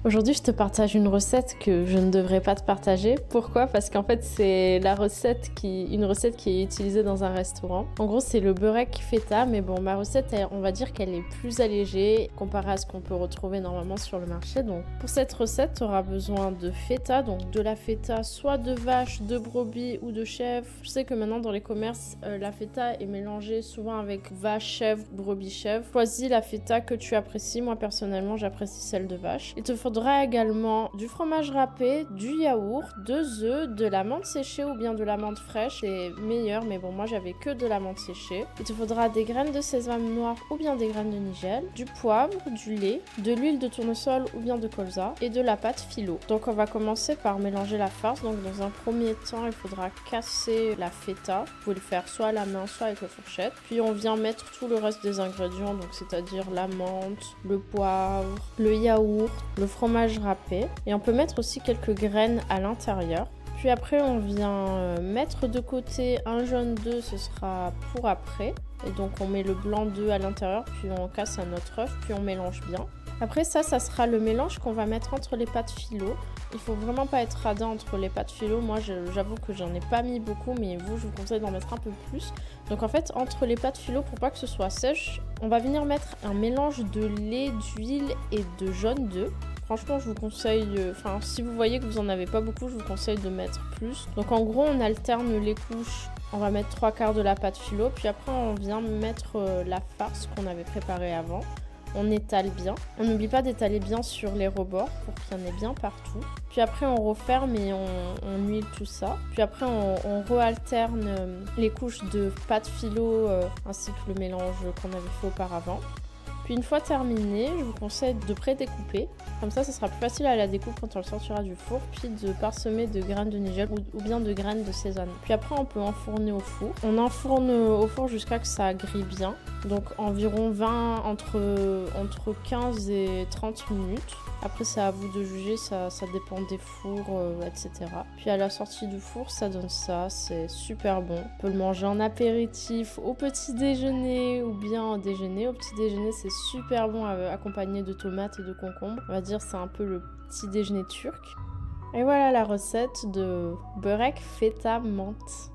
Aujourd'hui, je te partage une recette que je ne devrais pas te partager. Pourquoi? Parce qu'en fait, c'est une recette qui est utilisée dans un restaurant. En gros, c'est le beurek feta, mais bon, ma recette, on va dire qu'elle est plus allégée comparée à ce qu'on peut retrouver normalement sur le marché. Donc, pour cette recette, tu auras besoin de feta, donc de la feta soit de vache, de brebis ou de chèvre. Je sais que maintenant, dans les commerces, la feta est mélangée souvent avec vache, chèvre, brebis, chèvre. Choisis la feta que tu apprécies. Moi, personnellement, j'apprécie celle de vache. Il te faudra également du fromage râpé, du yaourt, 2 œufs, de la menthe séchée ou bien de la menthe fraîche, c'est meilleur, mais bon, moi j'avais que de la menthe séchée. Il te faudra des graines de sésame noir ou bien des graines de nigel, du poivre, du lait, de l'huile de tournesol ou bien de colza et de la pâte phyllo. Donc on va commencer par mélanger la farce. Donc dans un premier temps, il faudra casser la feta. Vous pouvez le faire soit à la main, soit avec la fourchette. Puis on vient mettre tout le reste des ingrédients, donc c'est-à-dire la menthe, le poivre, le yaourt, le fromage râpé, et on peut mettre aussi quelques graines à l'intérieur. Puis après on vient mettre de côté un jaune d'œuf, ce sera pour après, et donc on met le blanc d'œuf à l'intérieur, puis on casse un autre œuf, puis on mélange bien. Après ça sera le mélange qu'on va mettre entre les pâtes phyllo. Il faut vraiment pas être radin entre les pâtes phyllo. Moi j'avoue que j'en ai pas mis beaucoup, mais vous je vous conseille d'en mettre un peu plus. Donc en fait entre les pâtes phyllo, pour pas que ce soit sèche, on va venir mettre un mélange de lait, d'huile et de jaune d'œuf. Franchement, je vous conseille, si vous voyez que vous en avez pas beaucoup, je vous conseille de mettre plus. Donc en gros, on alterne les couches. On va mettre 3/4 de la pâte phyllo, puis après on vient mettre la farce qu'on avait préparée avant. On étale bien. On n'oublie pas d'étaler bien sur les rebords pour qu'il y en ait bien partout. Puis après on referme et on huile tout ça. Puis après on réalterne les couches de pâte phyllo ainsi que le mélange qu'on avait fait auparavant. Puis une fois terminé, je vous conseille de pré-découper. Comme ça sera plus facile à la découpe quand on le sortira du four. Puis de parsemer de graines de nigel ou bien de graines de sésame. Puis après, on peut enfourner au four. On enfourne au four jusqu'à que ça grille bien. Donc environ entre 15 et 30 minutes. Après, c'est à vous de juger, ça dépend des fours, etc. Puis à la sortie du four, ça donne ça, c'est super bon. On peut le manger en apéritif, au petit déjeuner ou bien en déjeuner. Au petit déjeuner, c'est super bon accompagné de tomates et de concombres. On va dire c'est un peu le petit déjeuner turc. Et voilà la recette de beurek feta menthe.